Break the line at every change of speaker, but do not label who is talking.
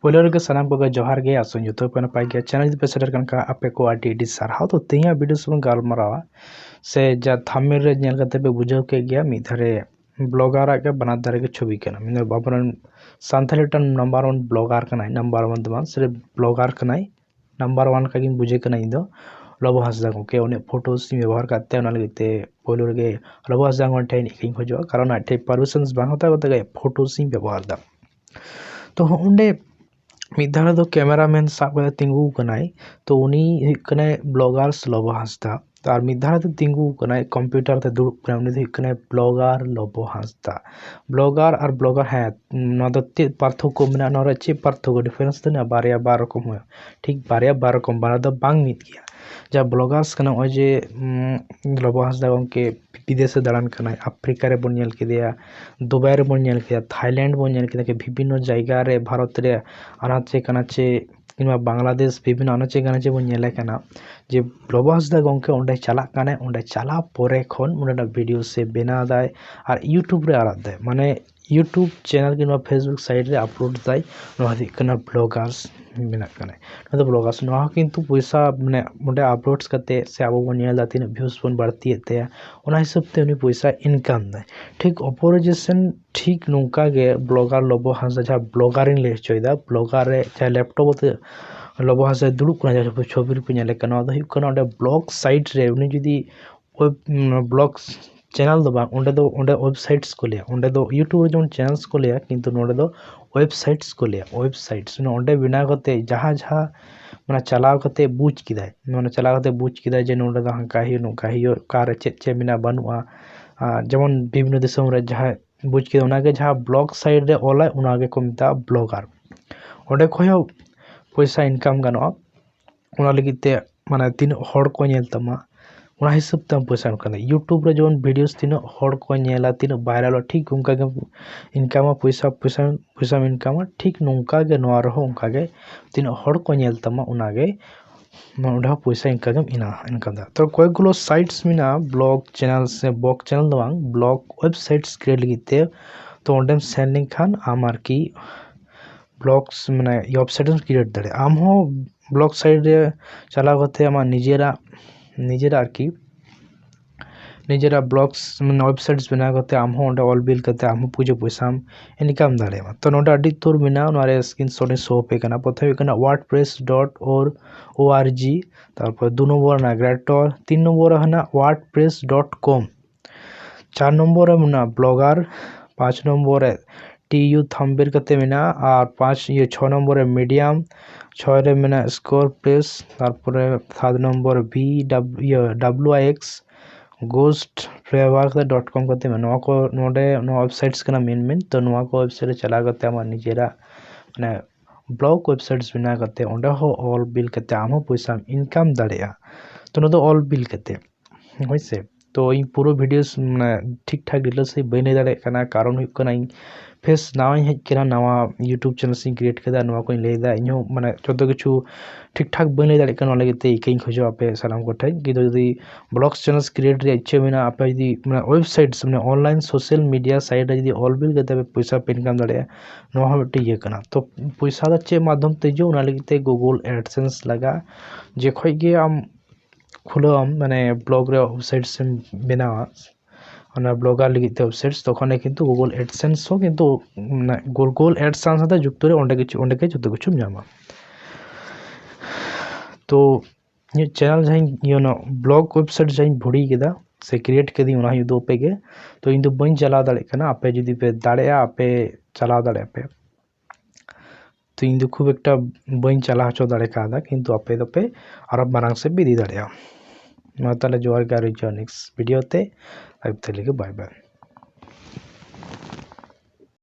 पहले रगे सानाम को जोहार गे आसो जो पे नपाय गया चैनल पे सेटर कन का आपे को आडी सारहाव तो तेया वीडियो सुन गालमारावा से जा थंबनेल रे नेल कते पे बुझाव के गया मी धारे ब्लॉगर के बना धारे के छवि कना मिने बाबरन Santhali ton number 1 blogger कनाय number 1 दमान सिर्फ ब्लॉगर कनाय नंबर 1 का गिन बुझे कनाय दो लबो हांसदा के उन्हें फोटोस व्यवहार करते उना लगते पहले रगे लबो हांसदा गन ठे खोजो कारण आटे परमिशंस बांग होता होता फोटोस व्यवहार दा तो उन्हें मिधारा दो कैमरामैन साब करे तिंगू कनाय तो उनी कनाय ब्लॉगर्स लबो हांसदा तार मिधारा दो तिंगू कनाय कंप्यूटर ते दुड़ुब कनाय उनी कनाय ब्लॉगर लबो हांसदा ब्लॉगर और ब्लॉगर है नदो ते पार्थक्य मेना नरे चे पार्थक्य डिफरेंस तो ना बारया बार रकम हो ठीक बारया बार रकम बाना दो बांग मित गया जा ब्लॉगर्स कना ओजे लबो हांसदा के विदेश दाड़ान कनाय आफ्रिका रे बन नेल केदिया दुबई रे बन नेल केदिया थाईलैंड बन नेल केदिया विभिन्न जायगा रे भारत रे अनाचे कनाचे किंबा बांग्लादेश विभिन्न अनाचे कनाचे बन नेले कना जे लबो हांसदा गंके ओंडे चला काने ओंडे चला परे खन ओंडे वीडियो से बना दाय और यूट्यूब रे आड़ाग दाय माने यूट्यूब चैनल किंबा फेसबुक साइट रे अपलोड दाय नोहा दी कना ब्लॉगर्स मेना कने नोहा ब्लॉगर्स नोहा किंतु पैसा माने ओंडे अपलोड्स करते से आबो बन नेल दा तीन व्यूज बन बढ़ती ते ओना हिसाब ते उनी पैसा इनकम दाय ठीक अपोजिशन ठीक नोंका गे ब्लॉगर लबो हांसदा जा ब्लॉगरिंग ले चोयदा ब्लॉगर रे जा लैपटॉप ते लबो हांसदा दुड़ुब कना जा छवि पे नेले कना दा हुक कना ओंडे ब्लॉग साइट रे उनी जुदी ब्लॉग्स चैनल दो ओंडे वेबसाइट्स को लिया ओंडे दो यूट्यूब जो चैनल्स को लिया किंतु नोडे दो वेबसाइट्स को लिया वेबसाइट्स ओंडे बिना करते जहाँ जहाँ माने चलाव करते बुझ किदाय माने चलाव करते बुझ किदाय जे नोडे दो हंका ही नोका ही कार चे बिना बनुआ जेमन विभिन्न दिसम रे जहाँ बुझ किदा उनागे जहाँ ब्लॉग साइट रे ऑलाय उनागे को मिता ब्लॉगर ओंडे खय पैसा इनकम गानोआ उना लगिते माने तीन हड़ को नेल तमा उना हिसाब ते पैसा कना यूट्यूब रे जोन वीडियोस तीन हड़ को नेला तीन वायरल ठीक उनका के इनकम पैसा इनकम ठीक नोंका गे नोआ रहो उनका गे तीन हड़ को नेल तमा उना गे ओंडे पैसा इनकम दा तो कयगुलो साइट्स मिना ब्लॉग चैनल से ब्लॉग चैनल दो ब्लॉग वेबसाइट्स क्रिएट लगिते तो ओंडेम सेंड लिंखान आमार की ब्लॉग्स माने वेबसाइट क्रिएट दाड़े आम हो ब्लॉग साइट रे चलाव करते आमा निजेरा आरकी निजेरा ब्लॉग्स माने वेबसाइट्स बना करते आम हो ओंडे ऑल बिल करते आम हो पूजे पैसा इनकम दाड़े तो नोडे अडी तोर बिना नोरे स्क्रीनशॉट शो पे कना प्रथम कना wordpress.org तारपर 2 नंबर नाग्रेटर 3 नंबर हना wordpress.com 4 नंबर मना ब्लॉगर 5 नंबर टीयू थंबनेल करते मेना और 6 नंबर मीडियम 6 रे मेना स्कोर प्रेस तारपर 7 नंबर wix गोस्ट फ्लेवर.com करते में नोआ को नोडे नो वेबसाइट्स कना मेन तो नोआ को वेबसाइट चला करते आमा निजेरा माने ब्लॉग वेबसाइट्स बना करते ओंडे हो ऑल बिल करते आम पैसा इनकम दाड़ेया तो नो दो ऑल बिल करते होइसे तो इन पूरा वीडियोस ठीक ठाक डिटेल्स से बने दाड़े कना कारण हुई कना फेस नावा हेज केना नावा यूट्यूब चैनल से क्रिएट केदा नोआ को लेदा इनो माने जतो किछु ठीक ठाक बने दाड़े कना लगते इकई खोजो आपे सलाम को ठे कि यदि ब्लॉग्स चैनल्स क्रिएट रे इच्छा बिना आपे यदि माने वेबसाइट्स माने ऑनलाइन सोशल मीडिया साइट यदि ऑल बिल करते पैसा पे इनकम दाड़े नोआ हटे ये कना तो पैसा दा चे माध्यम ते जो ना लगते गूगल एडसेंस लगा जे खय गे आम खुलो माने ब्लॉग रे वेबसाइट्स बनावा ओना ब्लॉगर लगिते वेबसाइट्स तखने किंतु गूगल एडसेंस हो किंतु गूगल एडसेंस साथे जुक्त रे ओंडे के जतो किछु नामा तो ये चैनल जहां यो ना ब्लॉग वेबसाइट जहां भुड़ी केदा से क्रिएट केदी ओना ही दो पे गे तो इन दो बइन चला दाड़े कना आपे जदी पे दाड़ेया आपे चला दाड़े पे तो इन दो खूब एकटा बइन चला हचो दाड़े कादा किंतु आपे दो पे आरो मारांग से बिदी दाड़ेया मा ताले जोहार गारी नेक्स्ट वीडियो ते अब तले के बाय बाय।